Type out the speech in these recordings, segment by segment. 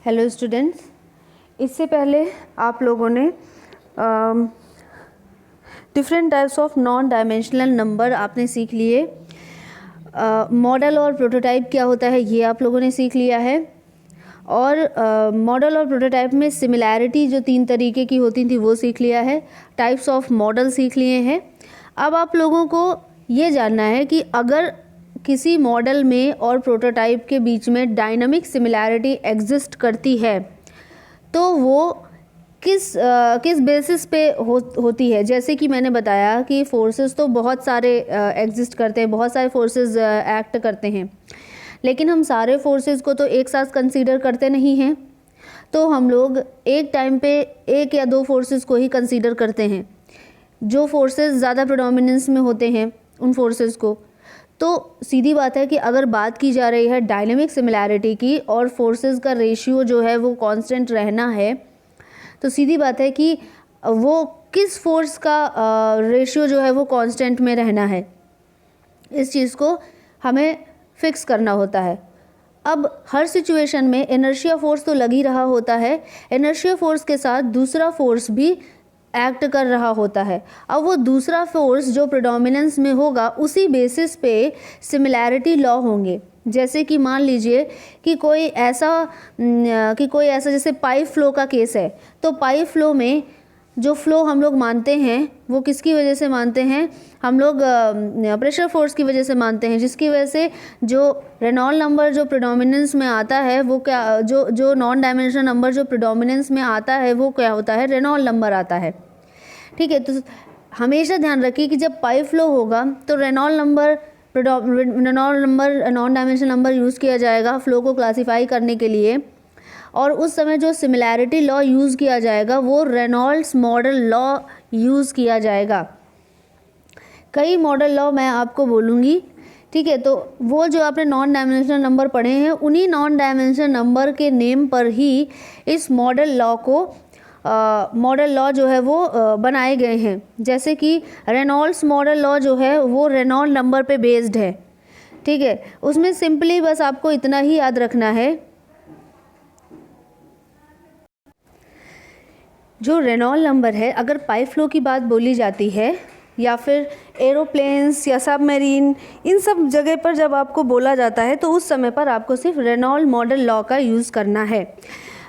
Hello students, इससे पहले आप लोगों ने different types of non dimensional number आपने सीख लिए। मॉडल और प्रोटोटाइप क्या होता है ये आप लोगों ने सीख लिया है। और मॉडल और प्रोटोटाइप में सिमिलैरिटी जो 3 तरीके की होती थी वो सीख लिया है। टाइप्स ऑफ मॉडल सीख लिए हैं। अब आप लोगों को ये जानना है कि अगर किसी मॉडल में और प्रोटोटाइप के बीच में डायनामिक सिमिलैरिटी एग्जिस्ट करती है तो वो किस बेसिस पे होती है। जैसे कि मैंने बताया कि फोर्सेस तो बहुत सारे एग्जिस्ट करते हैं, बहुत सारे फोर्सेस एक्ट करते हैं, लेकिन हम सारे फोर्सेस को तो एक साथ कंसीडर करते नहीं हैं। तो हम लोग एक टाइम पे 1 या 2 फोर्सेस को ही कंसीडर करते हैं, जो फोर्सेस ज़्यादा प्रेडोमिनेंस में होते हैं उन फोर्सेस को। तो सीधी बात है कि अगर बात की जा रही है डायनेमिक सिमिलैरिटी की और फोर्सेस का रेशियो जो है वो कांस्टेंट रहना है, तो सीधी बात है कि वो किस फोर्स का रेशियो जो है वो कांस्टेंट में रहना है, इस चीज़ को हमें फिक्स करना होता है। अब हर सिचुएशन में इनर्शिया फोर्स तो लग ही रहा होता है, इनर्शिया फोर्स के साथ दूसरा फोर्स भी एक्ट कर रहा होता है। अब वो दूसरा फोर्स जो प्रेडोमिनेंस में होगा उसी बेसिस पे सिमिलैरिटी लॉ होंगे। जैसे कि मान लीजिए कि कोई ऐसा जैसे पाइप फ्लो का केस है, तो पाइप फ्लो में जो फ्लो हम लोग मानते हैं वो किसकी वजह से मानते हैं, हम लोग प्रेशर फोर्स की वजह से मानते हैं, जिसकी वजह से जो रेनॉल्ड नंबर जो प्रेडोमिनेंस में आता है वो क्या, जो नॉन डायमेंशनल नंबर जो प्रेडोमिनेंस में आता है वो क्या होता है, रेनॉल्ड नंबर आता है। ठीक है, तो हमेशा ध्यान रखिए कि जब पाइप फ्लो होगा तो Reynold number non dimensional number use किया जाएगा फ्लो को क्लासीफाई करने के लिए। और उस समय जो सिमिलैरिटी लॉ यूज़ किया जाएगा वो रेनॉल्ड्स मॉडल लॉ यूज़ किया जाएगा। कई मॉडल लॉ मैं आपको बोलूँगी, ठीक है। तो वो जो आपने नॉन डायमेंशनल नंबर पढ़े हैं उन्हीं नॉन डायमेंशनल नंबर के नेम पर ही इस मॉडल लॉ जो है वो बनाए गए हैं। जैसे कि रेनॉल्ड्स मॉडल लॉ जो है वो रेनॉल्ड नंबर पे बेस्ड है, ठीक है। उसमें सिंपली बस आपको इतना ही याद रखना है, जो रेनॉल्ड नंबर है, अगर पाइप फ्लो की बात बोली जाती है या फिर एरोप्लेन्स या सबमरीन, इन सब जगह पर जब आपको बोला जाता है तो उस समय पर आपको सिर्फ रेनॉल्ड मॉडल लॉ का यूज़ करना है।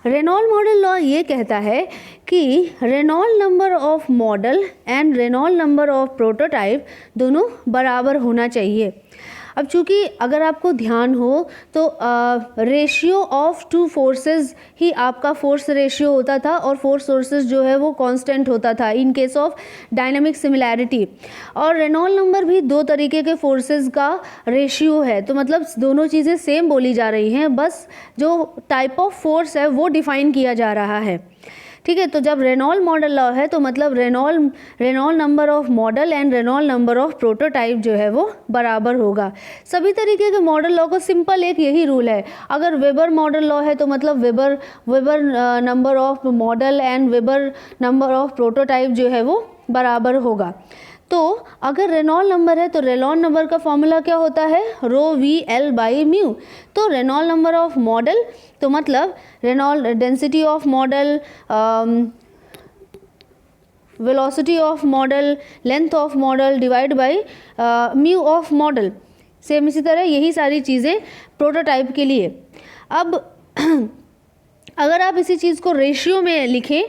रेनॉल्ड मॉडल लॉ ये कहता है कि Reynold number of model and Reynold number of prototype दोनों बराबर होना चाहिए। अब चूँकि अगर आपको ध्यान हो तो रेशियो ऑफ 2 फोर्सेस ही आपका फोर्स रेशियो होता था और फोर्स सोर्सेज जो है वो कांस्टेंट होता था in case of dynamic similarity. और रेनॉल्ड नंबर भी 2 तरीके के फोर्सेस का रेशियो है, तो मतलब दोनों चीज़ें सेम बोली जा रही हैं, बस जो टाइप ऑफ फोर्स है वो डिफाइन किया जा रहा है, ठीक है। तो जब रेनॉल्ड मॉडल लॉ है तो मतलब Reynold number of model and Reynold number of prototype जो है वो बराबर होगा। सभी तरीके के मॉडल लॉ को सिंपल एक यही रूल है, अगर वेबर मॉडल लॉ है तो मतलब weber number of model and weber number of prototype जो है वो बराबर होगा। तो अगर रेनॉल्ड नंबर है तो रेनॉल्ड नंबर का फॉर्मूला क्या होता है, rho V L by mu. तो रेनॉल्ड नंबर ऑफ मॉडल तो मतलब Reynold density of model, velocity of model, length of model divide by mu of model. Same इसी तरह यही सारी चीज़ें प्रोटोटाइप के लिए। अब अगर आप इसी चीज़ को रेशियो में लिखें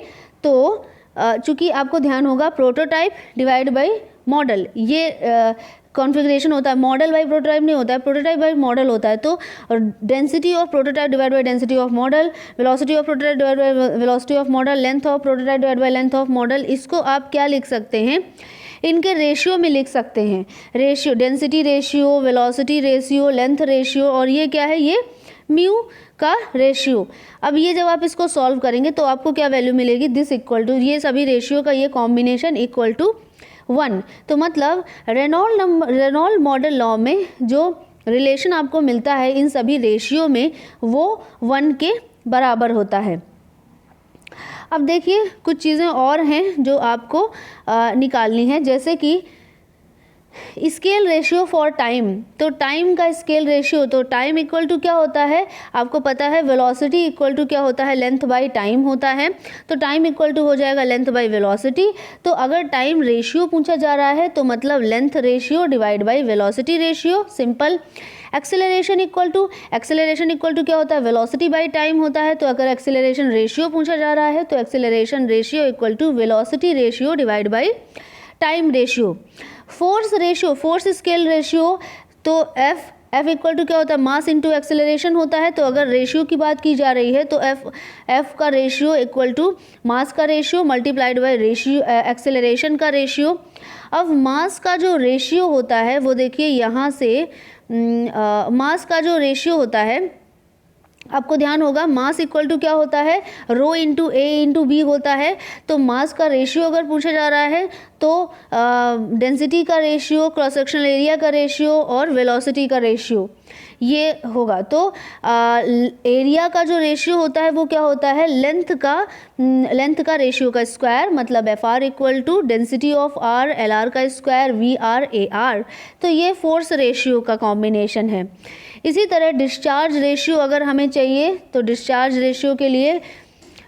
तो चूँकि आपको ध्यान होगा प्रोटोटाइप डिवाइड बाई मॉडल, ये कॉन्फ़िगरेशन होता है, मॉडल बाई प्रोटोटाइप नहीं होता है, प्रोटोटाइप बाई मॉडल होता है। तो density of prototype divide by density of model, velocity of prototype divide by velocity of model, length of prototype divide by length of model. इसको आप क्या लिख सकते हैं, इनके रेशियो में लिख सकते हैं, ratio, density ratio, velocity ratio, length ratio, और ये क्या है, ये म्यू का रेशियो। अब ये जब आप इसको सॉल्व करेंगे तो आपको क्या वैल्यू मिलेगी, दिस इक्वल टू, ये सभी रेशियो का ये कॉम्बिनेशन इक्वल टू 1। तो मतलब रेनॉल्ड मॉडल लॉ में जो रिलेशन आपको मिलता है इन सभी रेशियो में वो 1 के बराबर होता है। अब देखिए कुछ चीज़ें और हैं जो आपको निकालनी है, जैसे कि स्केल रेशियो फॉर टाइम, तो टाइम का स्केल रेशियो, तो टाइम इक्वल टू क्या होता है, आपको पता है वेलोसिटी इक्वल टू क्या होता है, लेंथ बाय टाइम होता है। तो टाइम इक्वल टू हो जाएगा लेंथ बाय वेलोसिटी। तो अगर टाइम रेशियो पूछा जा रहा है तो मतलब length ratio divide by velocity ratio, simple. Acceleration equal to क्या होता है, वेलोसिटी बाय टाइम होता है। तो अगर एक्सेलरेशन रेशियो पूछा जा रहा है तो acceleration ratio equal to velocity ratio divide by time ratio. Force ratio, force scale ratio, तो एफ इक्वल टू क्या होता है, मास इंटू एक्सेलरेशन होता है। तो अगर रेशियो की बात की जा रही है तो एफ का रेशियो इक्वल टू मास का ratio multiplied by ratio acceleration का रेशियो। अब मास का जो रेशियो होता है वो देखिए यहाँ से मास का जो रेशियो होता है आपको ध्यान होगा, मास इक्वल टू क्या होता है, rho into A into B होता है। तो मास का रेशियो अगर पूछा जा रहा है तो डेंसिटी का रेशियो, क्रॉस सेक्शनल एरिया का रेशियो और वेलोसिटी का रेशियो ये होगा। तो एरिया का जो रेशियो होता है वो क्या होता है, लेंथ का रेशियो का स्क्वायर, मतलब F R equal to density of R L R का square V R A R. तो ये फोर्स रेशियो का कॉम्बिनेशन है। इसी तरह डिस्चार्ज रेशियो अगर हमें चाहिए तो डिस्चार्ज रेशियो के लिए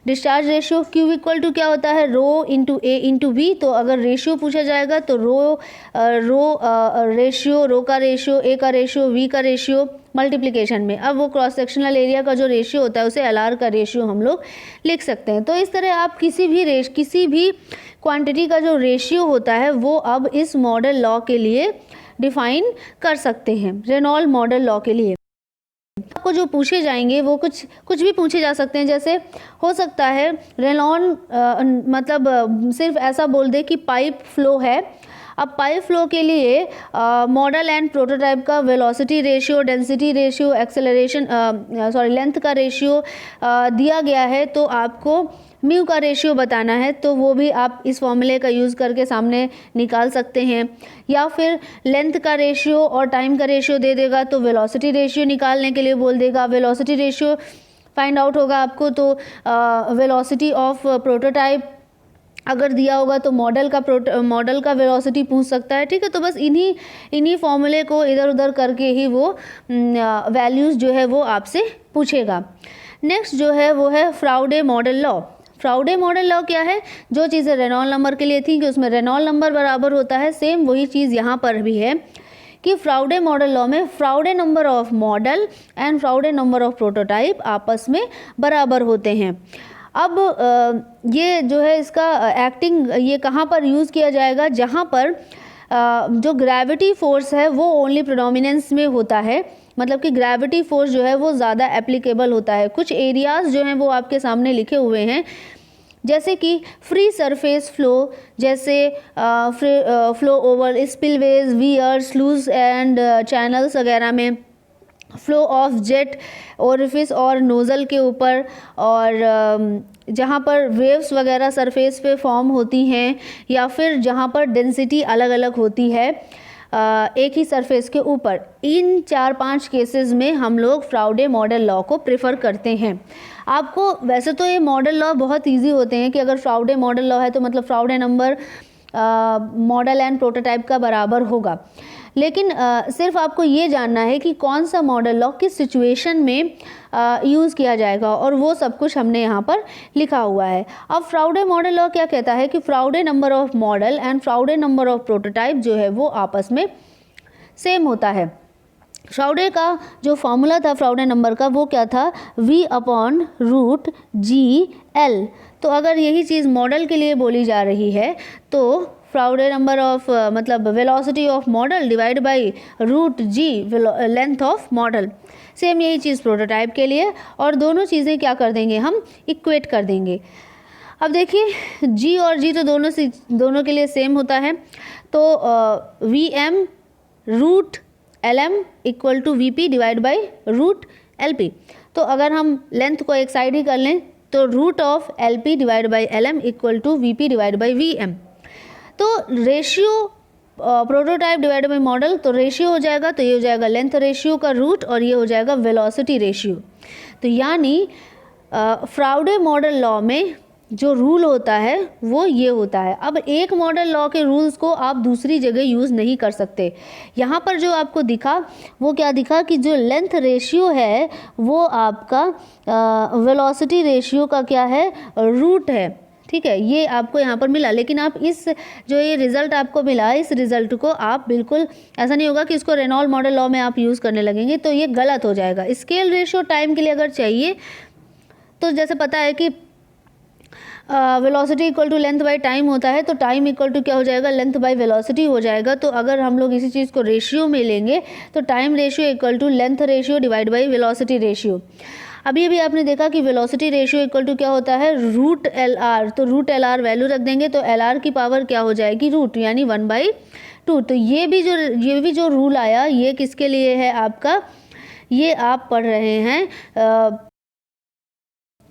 discharge ratio Q equal to क्या होता है, rho into A into B. तो अगर रेशियो पूछा जाएगा तो रो का रेशियो, ए का रेशियो, वी का रेशियो मल्टीप्लिकेशन में। अब वो क्रॉस सेक्शनल एरिया का जो रेशियो होता है उसे एल आर का रेशियो हम लोग लिख सकते हैं। तो इस तरह आप किसी भी क्वांटिटी का जो रेशियो होता है वो अब इस मॉडल लॉ के लिए डिफाइन कर सकते हैं, रेनॉल्ड मॉडल लॉ के लिए। आपको जो पूछे जाएंगे वो कुछ भी पूछे जा सकते हैं। जैसे हो सकता है रेनॉल्ड मतलब सिर्फ ऐसा बोल दे कि पाइप फ्लो है। अब पाइप फ्लो के लिए मॉडल एंड प्रोटोटाइप का velocity ratio, density ratio, acceleration length का रेशियो दिया गया है। तो आपको म्यू का रेशियो बताना है तो वो भी आप इस फॉर्मूले का यूज़ करके सामने निकाल सकते हैं। या फिर लेंथ का रेशियो और टाइम का रेशियो दे देगा तो वेलोसिटी रेशियो निकालने के लिए बोल देगा। वेलोसिटी रेशियो फाइंड आउट होगा आपको तो वेलोसिटी ऑफ प्रोटोटाइप अगर दिया होगा तो मॉडल का वेलोसिटी पूछ सकता है। ठीक है, तो बस इन्हीं फॉर्मूले को इधर उधर करके ही वो वैल्यूज़ जो है वो आपसे पूछेगा। नेक्स्ट जो है वो है फ्राउडे मॉडल लॉ। फ्राउडे मॉडल लॉ क्या है, जो चीज़ें रेनॉल्ड नंबर के लिए थी कि उसमें रेनॉल्ड नंबर बराबर होता है, सेम वही चीज़ यहाँ पर भी है कि फ्राउडे मॉडल लॉ में Froude number of model and Froude number of prototype आपस में बराबर होते हैं। अब ये जो है इसका एक्टिंग ये कहाँ पर यूज़ किया जाएगा, जहाँ पर जो ग्रेविटी फोर्स है वो ओनली प्रेडोमिनेंस में होता है, मतलब कि ग्रेविटी फोर्स जो है वो ज़्यादा एप्लीकेबल होता है। कुछ एरियाज़ जो हैं वो आपके सामने लिखे हुए हैं, जैसे कि फ्री सरफेस फ्लो, जैसे flow over spillways, wear, स्लूज and channels वगैरह में, फ्लो ऑफ जेट ओरिफिस और नोज़ल के ऊपर, और जहाँ पर वेव्स वगैरह सरफेस पे फॉर्म होती हैं, या फिर जहाँ पर डेंसिटी अलग अलग होती है एक ही सरफेस के ऊपर। इन 4-5 केसेस में हम लोग फ्राउडे मॉडल लॉ को प्रेफर करते हैं। आपको वैसे तो ये मॉडल लॉ बहुत इजी होते हैं कि अगर फ्राउडे मॉडल लॉ है तो मतलब फ्राउडे नंबर मॉडल एंड प्रोटोटाइप का बराबर होगा, लेकिन सिर्फ आपको ये जानना है कि कौन सा मॉडल लॉ किस सिचुएशन में यूज़ किया जाएगा, और वो सब कुछ हमने यहाँ पर लिखा हुआ है। अब फ्राउडे मॉडल लॉ क्या कहता है कि Froude number of model and Froude number of prototype जो है वो आपस में सेम होता है। फ्राउडे का जो फॉर्मूला था फ्राउडे नंबर का वो क्या था, V/√GL। तो अगर यही चीज़ मॉडल के लिए बोली जा रही है तो फ्राउडे नंबर ऑफ मतलब velocity of model divide by √G length of model. Same यही चीज़ प्रोटोटाइप के लिए, और दोनों चीज़ें क्या कर देंगे हम इक्वेट कर देंगे। अब देखिए G और G तो दोनों के लिए सेम होता है, तो VM√LM equal to VP divide by √LP। तो अगर हम लेंथ को एक साइड ही कर लें तो √LP divide by LM equal to VP divide by VM। तो ratio prototype divide by model, तो रेशियो हो जाएगा, तो ये हो जाएगा लेंथ रेशियो का रूट, और ये हो जाएगा वेलोसिटी रेशियो। तो यानी फ्राउडे मॉडल लॉ में जो रूल होता है वो ये होता है। अब एक मॉडल लॉ के रूल्स को आप दूसरी जगह यूज़ नहीं कर सकते। यहाँ पर जो आपको दिखा वो क्या दिखा कि जो लेंथ रेशियो है वो आपका वेलोसिटी रेशियो का क्या है, रूट है। ठीक है, ये आपको यहाँ पर मिला, लेकिन आप इस जो ये रिज़ल्ट आपको मिला, इस रिज़ल्ट को आप बिल्कुल ऐसा नहीं होगा कि इसको रेनॉल्ड मॉडल लॉ में आप यूज़ करने लगेंगे तो ये गलत हो जाएगा। स्केल रेशियो टाइम के लिए अगर चाहिए तो जैसे पता है कि velocity equal to length by time होता है, तो टाइम इक्वल टू क्या हो जाएगा, लेंथ बाई वेलोसिटी हो जाएगा। तो अगर हम लोग इसी चीज़ को रेशियो में लेंगे तो time ratio equal to length ratio divide by velocity ratio. अभी अभी आपने देखा कि वेलोसिटी रेशियो इक्वल टू क्या होता है, रूट एल आर। तो रूट एल आर वैल्यू रख देंगे तो एल आर की पावर क्या हो जाएगी, रूट, यानी 1/2। तो ये भी जो रूल आया ये किसके लिए है आपका, ये आप पढ़ रहे हैं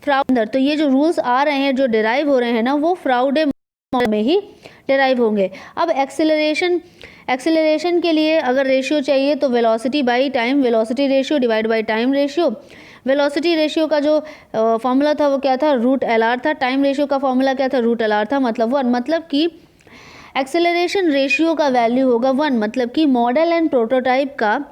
फ्राउडे। तो ये जो रूल्स आ रहे हैं, जो डिराइव हो रहे हैं ना, वो फ्राउडे मॉडल में ही डिराइव होंगे। अब एक्सेलरेशन के लिए अगर रेशियो चाहिए तो velocity by time, velocity ratio divide by time ratio. Velocity ratio का जो फॉर्मूला था वो क्या था, रूट एल आर था। टाइम रेशियो का फॉर्मूला क्या था, रूट एल आर था, मतलब 1। मतलब कि एक्सेलरेशन रेशियो का वैल्यू होगा 1, मतलब कि मॉडल एंड प्रोटोटाइप का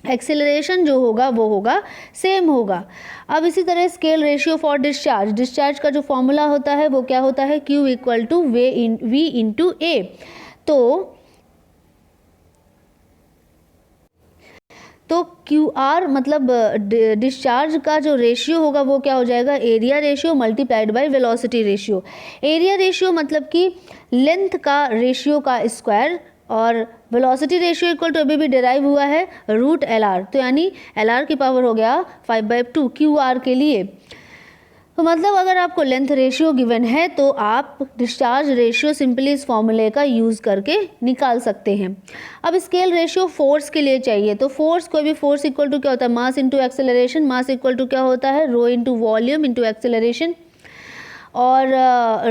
एक्सेलरेशन जो होगा वो होगा सेम होगा। अब इसी तरह स्केल रेशियो फॉर डिस्चार्ज का जो फॉर्मूला होता है वो क्या होता है, Q equal to V into A. तो QR मतलब डिस्चार्ज का जो रेशियो होगा वो क्या हो जाएगा, area ratio multiplied by velocity ratio. Area ratio मतलब कि लेंथ का रेशियो का स्क्वायर, और वेलोसिटी रेशियो इक्वल टू अभी भी डिराइव हुआ है रूट एल आर, तो यानी एल आर की पावर हो गया 5/2 QR के लिए। तो मतलब अगर आपको लेंथ रेशियो गिवन है तो आप डिस्चार्ज रेशियो सिंपली इस फॉर्मूले का यूज़ करके निकाल सकते हैं। अब स्केल रेशियो फोर्स के लिए चाहिए, तो फोर्स, कोई भी फोर्स इक्वल टू क्या होता है, mass into acceleration. Mass equal to क्या होता है, rho into volume into acceleration, और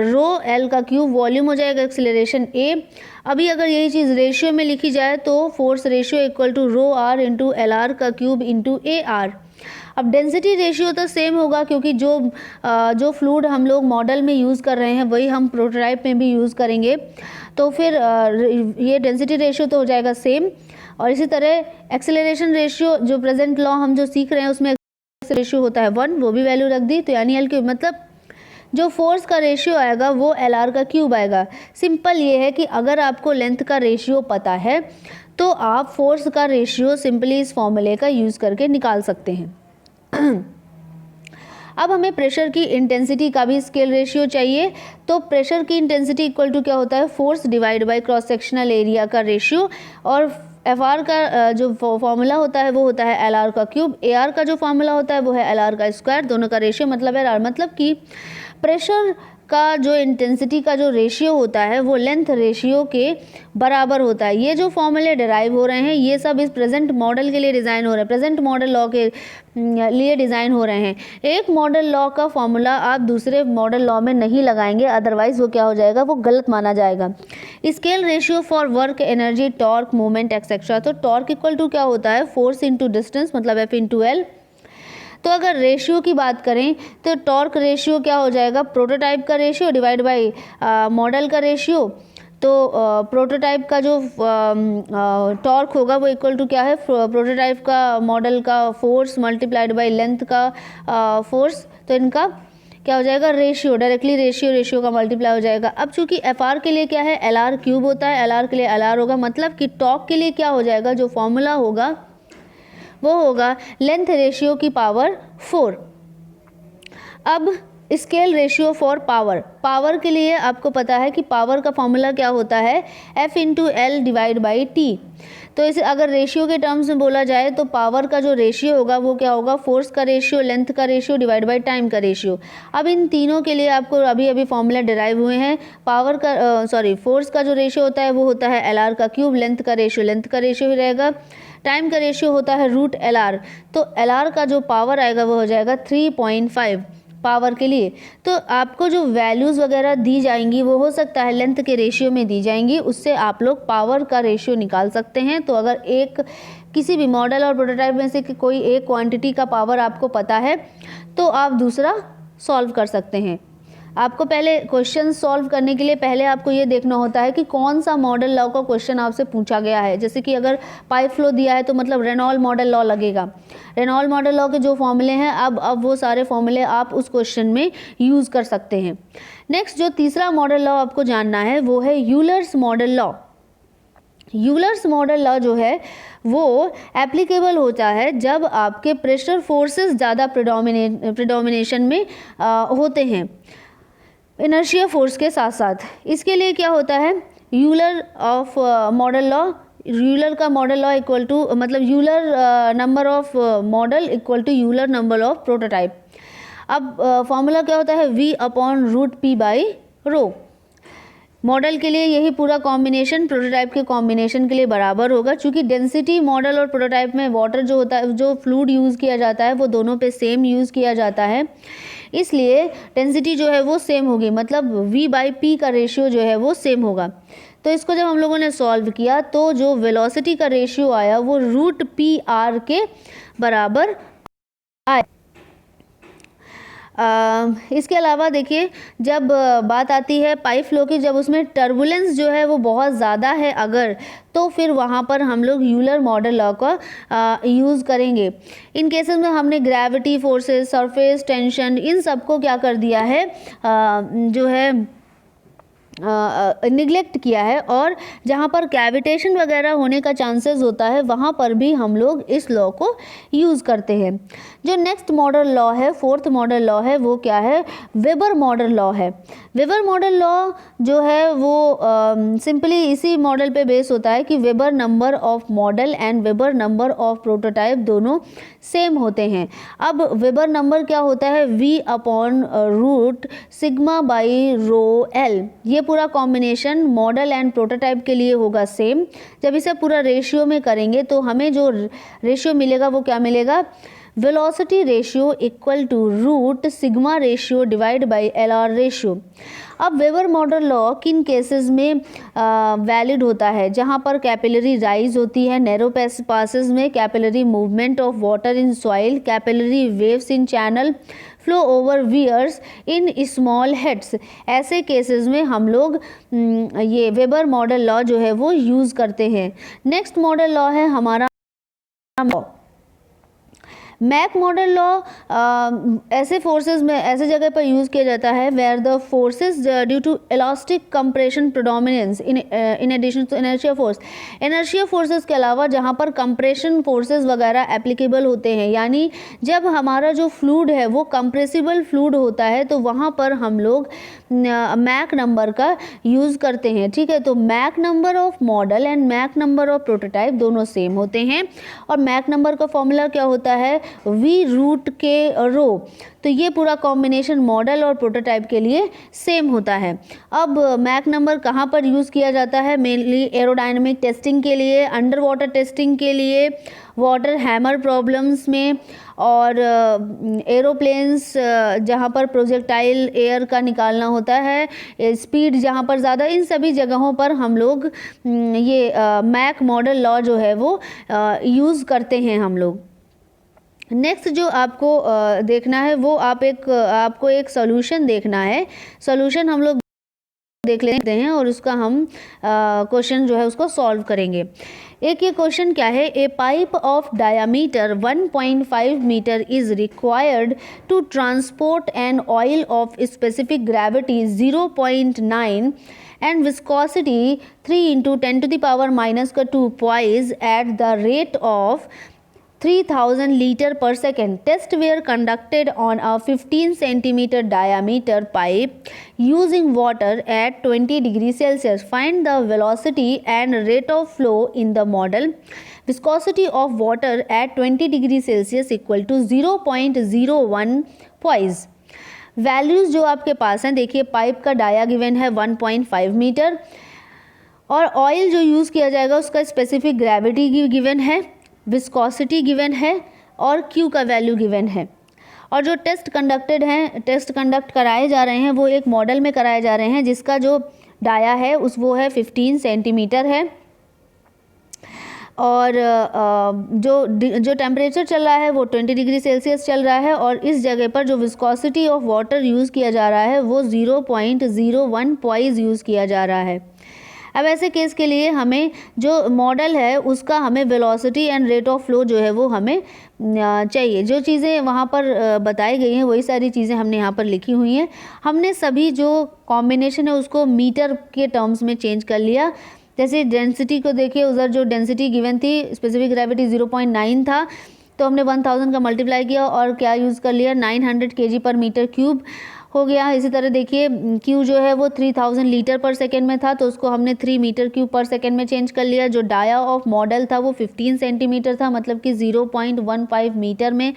रो एल का क्यूब वॉल्यूम हो जाएगा, एक्सेलरेशन ए। अभी अगर यही चीज़ रेशियो में लिखी जाए तो force ratio equal to rho R into L R का क्यूब इंटू ए आर। अब डेंसिटी रेशियो तो सेम होगा, क्योंकि जो फ्लूइड हम लोग मॉडल में यूज़ कर रहे हैं वही हम प्रोटोटाइप में भी यूज़ करेंगे, तो फिर ये डेंसिटी रेशियो तो हो जाएगा सेम। और इसी तरह एक्सेलरेशन रेशियो, जो प्रेजेंट लॉ हम जो सीख रहे हैं उसमें रेशियो होता है 1, वो भी वैल्यू रख दी, तो यानी एल क्यूब, मतलब जो फोर्स का रेशियो आएगा वो एल आर का क्यूब आएगा। सिंपल ये है कि अगर आपको लेंथ का रेशियो पता है तो आप फोर्स का रेशियो सिंपली इस फॉर्मूले का यूज़ करके निकाल सकते हैं। अब हमें प्रेशर की इंटेंसिटी का भी स्केल रेशियो चाहिए, तो प्रेशर की इंटेंसिटी इक्वल टू क्या होता है, force divide by cross sectional area का रेशियो, और एफ आर का जो फॉर्मूला होता है वो होता है एल आर का क्यूब, ए आर का जो फॉर्मूला होता है वो है एल आर का स्क्वायर, दोनों का रेशियो मतलब एल आर। मतलब कि प्रेशर का जो इंटेंसिटी का जो रेशियो होता है वो लेंथ रेशियो के बराबर होता है। ये जो फॉर्मूले डिराइव हो रहे हैं ये सब इस प्रेजेंट मॉडल के लिए डिज़ाइन हो रहे हैं, प्रेजेंट मॉडल लॉ के लिए डिज़ाइन हो रहे हैं। एक मॉडल लॉ का फॉर्मूला आप दूसरे मॉडल लॉ में नहीं लगाएंगे, अदरवाइज वो क्या हो जाएगा, वो गलत माना जाएगा। Scale ratio for work, energy, torque, movement etcetera. तो टॉर्क इक्वल टू क्या होता है, फोर्स इंटू डिस्टेंस, मतलब एफ इंटू एल। तो अगर रेशियो की बात करें तो टॉर्क रेशियो क्या हो जाएगा, प्रोटोटाइप का रेशियो डिवाइड बाय मॉडल का रेशियो। तो प्रोटोटाइप का जो टॉर्क होगा वो इक्वल टू क्या है, प्रोटोटाइप का मॉडल का फोर्स मल्टीप्लाइड बाय लेंथ का फोर्स। तो इनका क्या हो जाएगा, रेशियो, डायरेक्टली रेशियो का मल्टीप्लाई हो जाएगा। अब चूंकि एफ आर के लिए क्या है, एल आर क्यूब होता है, एल आर के लिए एल आर होगा, मतलब कि टॉर्क के लिए क्या हो जाएगा, जो फॉर्मूला होगा वो होगा लेंथ रेशियो की पावर 4। अब स्केल रेशियो फॉर पावर के लिए आपको पता है कि पावर का फॉर्मूला क्या होता है, F into L divide by T. तो इसे अगर रेशियो के टर्म्स में बोला जाए तो पावर का जो रेशियो होगा वो क्या होगा, फोर्स का रेशियो, लेंथ का रेशियो डिवाइड बाई टाइम का रेशियो। अब इन तीनों के लिए आपको अभी अभी फॉर्मूला डिराइव हुए हैं। फोर्स का जो रेशियो होता है वो होता है एल आर का क्यूब, लेंथ का रेशियो ही रहेगा, टाइम का रेशियो होता है रूट एल आर। तो एल आर का जो पावर आएगा वो हो जाएगा 3.5 पावर के लिए। तो आपको जो वैल्यूज़ वगैरह दी जाएंगी वो हो सकता है लेंथ के रेशियो में दी जाएंगी, उससे आप लोग पावर का रेशियो निकाल सकते हैं। तो अगर किसी भी मॉडल और प्रोटोटाइप में से कोई एक क्वांटिटी का पावर आपको पता है तो आप दूसरा सॉल्व कर सकते हैं। आपको पहले क्वेश्चन सॉल्व करने के लिए पहले आपको ये देखना होता है कि कौन सा मॉडल लॉ का क्वेश्चन आपसे पूछा गया है। जैसे कि अगर पाइप फ्लो दिया है तो मतलब रेनॉल्ड मॉडल लॉ लगेगा। रेनॉल्ड मॉडल लॉ के जो फॉर्मूले हैं अब वो सारे फॉर्मूले आप उस क्वेश्चन में यूज़ कर सकते हैं। नेक्स्ट जो तीसरा मॉडल लॉ आपको जानना है वो है Euler's model law. Euler's model law जो है वो एप्लीकेबल होता है जब आपके प्रेशर फोर्सेस ज़्यादा प्रिडोमिनेशन में होते हैं इनर्शिया फोर्स के साथ साथ। इसके लिए क्या होता है, Euler of model law, Euler का मॉडल लॉ इक्वल टू मतलब Euler number of model equal to Euler number of prototype. अब फॉर्मूला क्या होता है, V/P/ρ। मॉडल के लिए यही पूरा कॉम्बिनेशन प्रोटोटाइप के कॉम्बिनेशन के लिए बराबर होगा। चूँकि डेंसिटी मॉडल और प्रोटोटाइप में वाटर जो होता है, जो फ्लूइड यूज़ किया जाता है वो दोनों पे सेम यूज़ किया जाता है, इसलिए डेंसिटी जो है वो सेम होगी, मतलब V/P का रेशियो जो है वो सेम होगा। तो इसको जब हम लोगों ने सॉल्व किया तो जो वेलोसिटी का रेशियो आया वो √PR के बराबर आया। इसके अलावा देखिए, जब बात आती है पाइप फ्लो की, जब उसमें टर्बुलेंस जो है वो बहुत ज़्यादा है अगर, तो फिर वहाँ पर हम लोग यूलर मॉडल लॉ का यूज़ करेंगे। इन केसेस में हमने ग्रेविटी फोर्सेस, सरफेस टेंशन, इन सबको क्या कर दिया है, जो है निगलेक्ट किया है, और जहाँ पर कैविटेशन वगैरह होने का चांसेस होता है वहाँ पर भी हम लोग इस लॉ को यूज़ करते हैं। जो नेक्स्ट मॉडल लॉ है, फोर्थ मॉडल लॉ है, वो क्या है, वेबर मॉडल लॉ है। वेबर मॉडल लॉ जो है वो सिंपली इसी मॉडल पे बेस होता है कि weber number of model and weber number of prototype दोनों सेम होते हैं। अब वेबर नंबर क्या होता है, V/√σ/ρl। ये पूरा कॉम्बिनेशन मॉडल एंड प्रोटोटाइप के लिए होगा सेम। जब इसे पूरा रेशियो में करेंगे तो हमें जो रेशियो मिलेगा वो क्या मिलेगा, velocity ratio equal to √σ ratio divide by LR ratio. अब वेबर मॉडल लॉ किन केसेस में वैलिड होता है, जहाँ पर कैपिलरी राइज होती है, नैरो पासेस में capillary movement of water in soil, capillary waves in channel, flow over weirs in small heads. ऐसे केसेस में हम लोग ये वेबर मॉडल लॉ जो है वो यूज़ करते हैं। नेक्स्ट मॉडल लॉ है हमारा मैक मॉडल लॉ। ऐसे फोर्सेस में ऐसे जगह पर यूज़ किया जाता है where the forces due to elastic compression predominance in addition to inertia force. Inertia forces के अलावा जहाँ पर कंप्रेशन फोर्सेस वगैरह एप्लीकेबल होते हैं, यानी जब हमारा जो फ्लूइड है वो कंप्रेसिबल फ्लूइड होता है तो वहाँ पर हम लोग मैक नंबर का यूज़ करते हैं। ठीक है, तो Mach number of model and Mach number of prototype दोनों सेम होते हैं, और मैक नंबर का फॉर्मूला क्या होता है, V/ρ। तो ये पूरा कॉम्बिनेशन मॉडल और प्रोटोटाइप के लिए सेम होता है। अब मैक नंबर कहाँ पर यूज़ किया जाता है, मेनली एरोडायनेमिक टेस्टिंग के लिए, अंडर वाटर टेस्टिंग के लिए, वाटर हैमर प्रॉब्लम्स में, और एरोप्लेन्स जहाँ पर प्रोजेक्टाइल एयर का निकालना होता है, स्पीड जहाँ पर ज़्यादा, इन सभी जगहों पर हम लोग ये मैक मॉडल लॉ जो है वो यूज़ करते हैं हम लोग। नेक्स्ट जो आपको देखना है वो आपको एक सॉल्यूशन देखना है। सॉल्यूशन हम लोग देख लेते हैं और उसका हम क्वेश्चन जो है उसको सॉल्व करेंगे। एक ये क्वेश्चन क्या है, a pipe of diameter 1.5 metre is required to transport an oil of specific gravity 0.9 and viscosity 3 × 10⁻⁻2 poise at the rate of 3000 liters per second. Tests were conducted on a 15 centimeter diameter pipe using water at 20 degrees Celsius. Find the velocity and rate of flow in the model. Viscosity of water at 20 degrees Celsius equal to 0.01 poise. Values जो आपके पास हैं, देखिए pipe का dia given है 1.5 metre, और oil जो use किया जाएगा उसका स्पेसिफिक ग्रेविटी गिवन है, विस्कोसिटी गिवन है, और क्यू का वैल्यू गिवन है। और जो टेस्ट कंडक्ट कराए जा रहे हैं वो एक मॉडल में कराए जा रहे हैं जिसका जो डाया है वो है 15 सेंटीमीटर है, और जो टेम्परेचर चल रहा है वो 20 डिग्री सेल्सियस चल रहा है, और इस जगह पर जो विस्कोसिटी ऑफ वाटर यूज़ किया जा रहा है वो 0.01 पॉइज यूज़ किया जा रहा है। अब ऐसे केस के लिए हमें जो मॉडल है उसका हमें velocity and rate of flow जो है वो हमें चाहिए। जो चीज़ें वहाँ पर बताई गई हैं वही सारी चीज़ें हमने यहाँ पर लिखी हुई हैं। हमने सभी जो कॉम्बिनेशन है उसको मीटर के टर्म्स में चेंज कर लिया। जैसे डेंसिटी को देखिए, उधर जो डेंसिटी गिवन थी स्पेसिफिक ग्रेविटी 0.9 था, तो हमने 1000 का मल्टीप्लाई किया और क्या यूज़ कर लिया, 900 kg पर मीटर क्यूब हो गया। इसी तरह देखिए Q जो है वो 3000 लीटर पर सेकेंड में था, तो उसको हमने 3 मीटर क्यूब पर सेकेंड में चेंज कर लिया। जो डाया ऑफ मॉडल था वो 15 सेंटीमीटर था, मतलब कि 0.15 मीटर में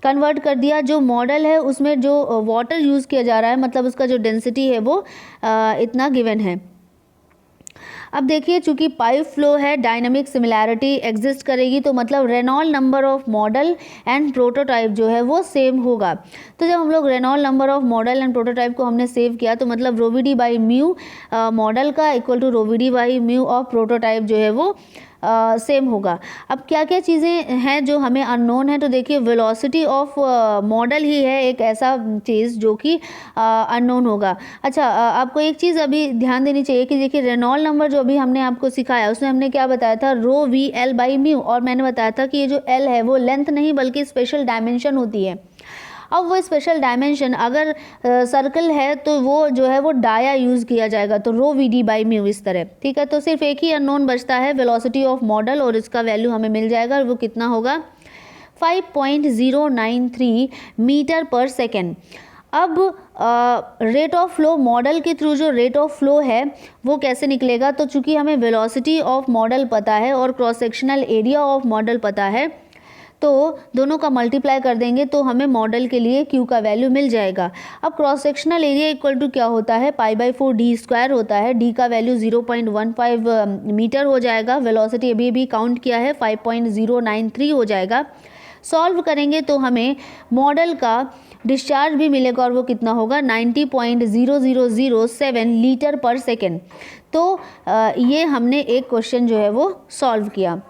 कन्वर्ट कर दिया। जो मॉडल है उसमें जो वाटर यूज़ किया जा रहा है, मतलब उसका जो डेंसिटी है वो इतना गिवन है। अब देखिए चूंकि पाइप फ्लो है, डायनामिक सिमिलैरिटी एग्जिस्ट करेगी, तो मतलब Reynold number of model and prototype जो है वो सेम होगा। तो जब हम लोग Reynold number of model and prototype को हमने सेव किया, तो मतलब rho V D by mu model का equal to rho V D by mu of prototype जो है वो सेम होगा। अब क्या क्या चीज़ें हैं जो हमें अननोन है, तो देखिए वेलोसिटी ऑफ मॉडल ही है एक ऐसा चीज़ जो कि अननोन होगा। अच्छा, आपको एक चीज़ अभी ध्यान देनी चाहिए कि देखिए रेनॉल्ड नंबर जो अभी हमने आपको सिखाया उसमें हमने क्या बताया था, रो वी एल बाई म्यू, और मैंने बताया था कि ये जो एल है वो लेंथ नहीं बल्कि स्पेशल डायमेंशन होती है। अब वो स्पेशल डायमेंशन अगर सर्कल है तो वो जो है वो डाया यूज़ किया जाएगा, तो रो वी डी बाई म्यू इस तरह, ठीक है। तो सिर्फ एक ही अननोन बचता है वेलोसिटी ऑफ मॉडल, और इसका वैल्यू हमें मिल जाएगा, और वो कितना होगा 5.093 मीटर पर सेकेंड। अब रेट ऑफ फ्लो मॉडल के थ्रू जो रेट ऑफ फ्लो है वो कैसे निकलेगा, तो चूंकि हमें वेलोसिटी ऑफ मॉडल पता है और cross sectional area of model पता है, तो दोनों का मल्टीप्लाई कर देंगे तो हमें मॉडल के लिए Q का वैल्यू मिल जाएगा। अब cross sectional area equal to क्या होता है, π/4 d स्क्वायर होता है। d का वैल्यू 0.15 मीटर हो जाएगा। वेलोसिटी अभी काउंट किया है 5.093 हो जाएगा। सॉल्व करेंगे तो हमें मॉडल का डिस्चार्ज भी मिलेगा, और वो कितना होगा 90.0007 लीटर पर सेकेंड। तो ये हमने एक क्वेश्चन जो है वो सॉल्व किया।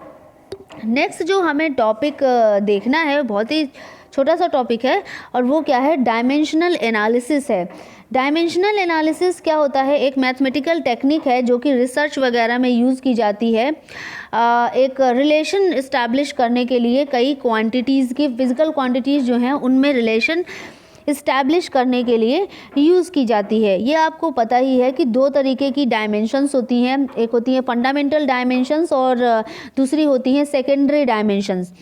नेक्स्ट जो हमें टॉपिक देखना है बहुत ही छोटा सा टॉपिक है, और वो क्या है, डायमेंशनल एनालिसिस है। डायमेंशनल एनालिसिस क्या होता है, एक मैथमेटिकल टेक्निक है जो कि रिसर्च वगैरह में यूज़ की जाती है। एक रिलेशन इस्टेब्लिश करने के लिए कई क्वांटिटीज़ की, फिजिकल क्वांटिटीज़ जो हैं उनमें रिलेशन इस्टेब्लिश करने के लिए यूज़ की जाती है। ये आपको पता ही है कि दो तरीके की डायमेंशंस होती हैं, एक होती है फंडामेंटल डायमेंशंस और दूसरी होती हैं सेकेंडरी डायमेंशंस।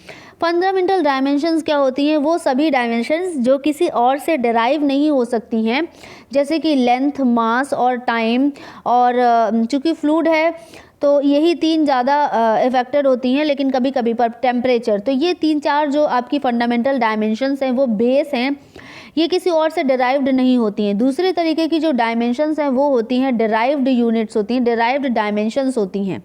फंडामेंटल डायमेंशंस क्या होती हैं, वो सभी डायमेंशंस जो किसी और से डिराइव नहीं हो सकती हैं, जैसे कि लेंथ, मास और टाइम, और चूँकि फ्लूइड है तो यही तीन ज़्यादा इफेक्टेड होती हैं, लेकिन कभी कभी पर टेम्परेचर। तो ये 3-4 जो आपकी फंडामेंटल डायमेंशंस हैं वो बेस हैं, ये किसी और से डिराइव्ड नहीं होती हैं। दूसरे तरीके की जो डायमेंशंस हैं वो होती हैं डिराइव्ड यूनिट्स होती हैं, डिराइव्ड डायमेंशंस होती हैं।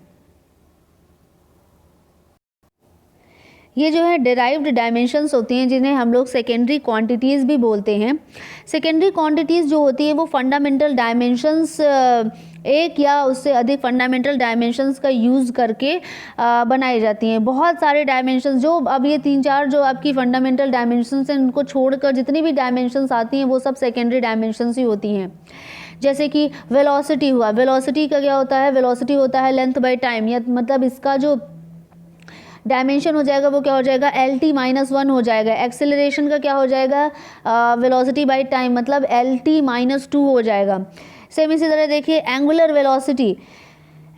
ये जो है डिराइव्ड डायमेंशंस होती हैं जिन्हें हम लोग सेकेंडरी क्वांटिटीज़ भी बोलते हैं। सेकेंडरी क्वांटिटीज़ जो होती है वो फंडामेंटल डायमेंशंस, एक या उससे अधिक फंडामेंटल डायमेंशंस का यूज़ करके बनाई जाती हैं। बहुत सारे डायमेंशंस, जो अब ये 3-4 जो आपकी फंडामेंटल डायमेंशंस हैं उनको छोड़कर जितनी भी डायमेंशंस आती हैं वो सब सेकेंडरी डायमेंशंस ही होती हैं। जैसे कि वेलोसिटी हुआ, वेलोसिटी का क्या होता है, वेलोसिटी होता है लेंथ बाय टाइम, या मतलब इसका जो डायमेंशन हो जाएगा वो क्या हो जाएगा, LT-1 हो जाएगा। एक्सेलरेशन का क्या हो जाएगा, वेलोसिटी बाय टाइम, मतलब LT-2 हो जाएगा। सेम इसी तरह देखिए angular velocity,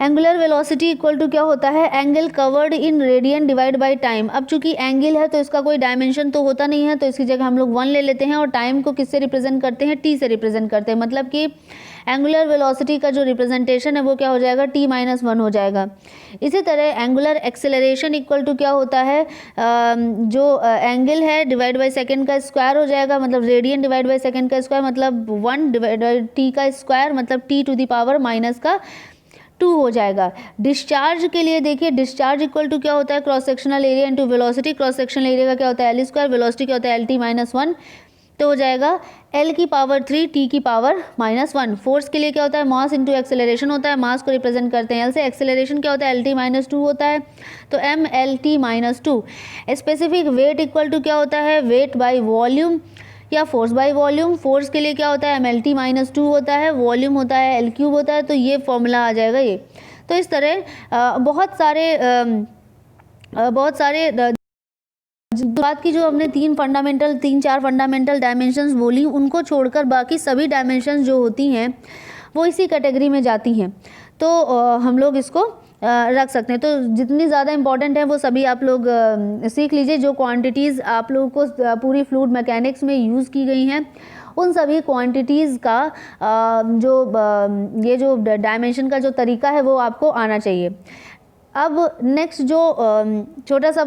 angular velocity equal to क्या होता है, angle covered in radian divide by time. अब चूंकि एंगल है तो इसका कोई डायमेंशन तो होता नहीं है, तो इसकी जगह हम लोग 1 ले लेते हैं, और टाइम को किससे रिप्रेजेंट करते हैं, T से रिप्रेजेंट करते हैं। मतलब कि एंगुलर वेलोसिटी का जो रिप्रेजेंटेशन है वो क्या हो जाएगा, T-1 हो जाएगा। इसी तरह एंगुलर एक्सेलरेशन इक्वल टू क्या होता है, जो एंगल है डिवाइड बाय सेकंड का स्क्वायर हो जाएगा, मतलब रेडियन डिवाइड बाय सेकंड का स्क्वायर, मतलब 1 डिवाइड बाय T का स्क्वायर, मतलब T⁻⁻2 हो जाएगा। डिस्चार्ज के लिए देखिए, डिस्चार्ज इक्वल टू क्या होता है, cross sectional area into velocity. Cross sectional area का क्या होता है, L स्क्वायर, वेलोसिटी क्या होता है, LT-1। तो हो जाएगा L की पावर 3 T की पावर -1। फोर्स के लिए क्या होता है, मास इंटू एक्सेलरेशन होता है, मास को रिप्रेजेंट करते हैं L से, एक्सेलरेशन क्या होता है LT - 2 होता है, तो MLT - 2। Specific weight equal to क्या होता है, वेट बाय वॉल्यूम या फोर्स बाय वॉल्यूम। फोर्स के लिए क्या होता है MLT - 2 होता है, वॉल्यूम होता है L³ होता है, तो ये फॉर्मूला आ जाएगा ये। तो इस तरह बहुत सारे बात की, जो हमने 3-4 फंडामेंटल डायमेंशंस बोली, उनको छोड़कर बाकी सभी डायमेंशंस जो होती हैं वो इसी कैटेगरी में जाती हैं। तो हम लोग इसको रख सकते हैं। तो जितनी ज़्यादा इंपॉर्टेंट है वो सभी आप लोग सीख लीजिए। जो क्वांटिटीज़ आप लोगों को पूरी फ्लूइड मैकेनिक्स में यूज़ की गई हैं, उन सभी क्वांटिटीज़ का ये जो डायमेंशन का जो तरीका है वो आपको आना चाहिए। अब नेक्स्ट जो छोटा सा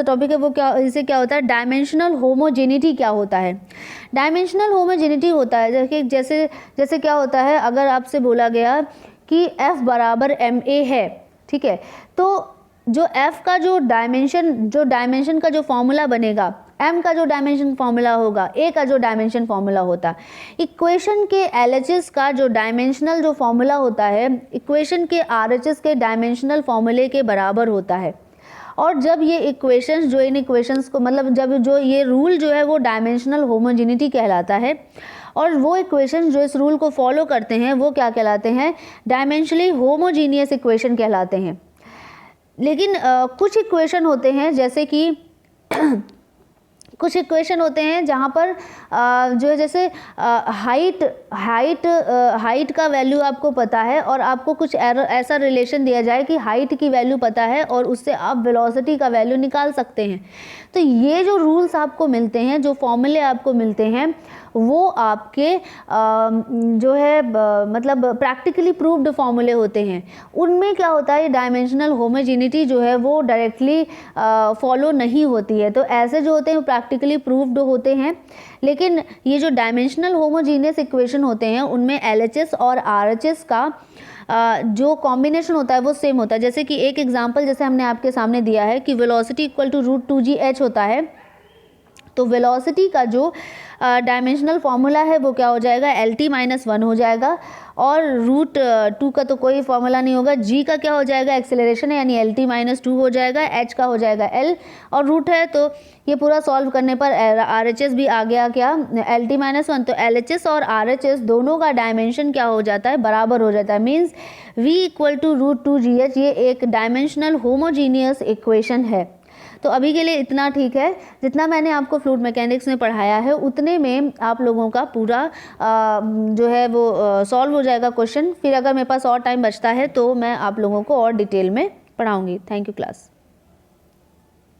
टॉपिक है वो इससे क्या होता है, डायमेंशनल होमोजेनिटी क्या होता है। डायमेंशनल होमोजेनिटी होता है जैसे क्या होता है, अगर आपसे बोला गया कि F बराबर ma है, ठीक है, तो जो F का जो डायमेंशन का जो फॉर्मूला बनेगा, M का जो डायमेंशन फॉर्मूला होगा, A का जो डायमेंशन फॉर्मूला होता है, इक्वेशन के LHS का जो डायमेंशनल जो फॉर्मूला होता है, इक्वेशन के RHS के डायमेंशनल फॉर्मूले के बराबर होता है। और जब ये इक्वेशंस जो इन इक्वेशंस को मतलब जब जो ये रूल जो है वो डायमेंशनल होमोजेनिटी कहलाता है, और वो इक्वेशन जो इस रूल को फॉलो करते हैं वो क्या कहलाते हैं, डायमेंशनली होमोजीनियस इक्वेशन कहलाते हैं। लेकिन कुछ इक्वेशन होते हैं जैसे कि कुछ इक्वेशन होते हैं जहाँ पर जो है जैसे हाइट का वैल्यू आपको पता है और आपको कुछ ऐसा रिलेशन दिया जाए कि हाइट की वैल्यू पता है और उससे आप वेलोसिटी का वैल्यू निकाल सकते हैं। तो ये जो रूल्स आपको मिलते हैं, जो फॉर्मूले आपको मिलते हैं, वो आपके जो है मतलब प्रैक्टिकली प्रूव्ड फॉर्मूले होते हैं। उनमें क्या होता है, डायमेंशनल होमोजेनिटी जो है वो डायरेक्टली फॉलो नहीं होती है। तो ऐसे जो होते हैं प्रैक्टिकली प्रूव्ड होते हैं। लेकिन ये जो डायमेंशनल होमोजीनियस इक्वेशन होते हैं उनमें LHS और RHS का जो कॉम्बिनेशन होता है वो सेम होता है। जैसे कि एक एग्जांपल जैसे हमने आपके सामने दिया है कि वेलोसिटी इक्वल टू √2gh होता है, तो वेलोसिटी का जो डायमेंशनल फॉर्मूला है वो क्या हो जाएगा, LT - 1 हो जाएगा, और √2 का तो कोई फॉर्मूला नहीं होगा। g का क्या हो जाएगा, एक्सेलरेशन है, यानी LT - 2 हो जाएगा, h का हो जाएगा L, और रूट है तो ये पूरा सॉल्व करने पर RHS भी आ गया क्या, LT - 1। तो LHS और RHS दोनों का डायमेंशन क्या हो जाता है, बराबर हो जाता है। Means v equal to √2gh ये एक डायमेंशनल होमोजीनियस इक्वेशन है। तो अभी के लिए इतना ठीक है। जितना मैंने आपको फ्लूइड मैकेनिक्स में पढ़ाया है उतने में आप लोगों का पूरा जो है वो सॉल्व हो जाएगा क्वेश्चन। फिर अगर मेरे पास और टाइम बचता है तो मैं आप लोगों को और डिटेल में पढ़ाऊंगी। Thank you class.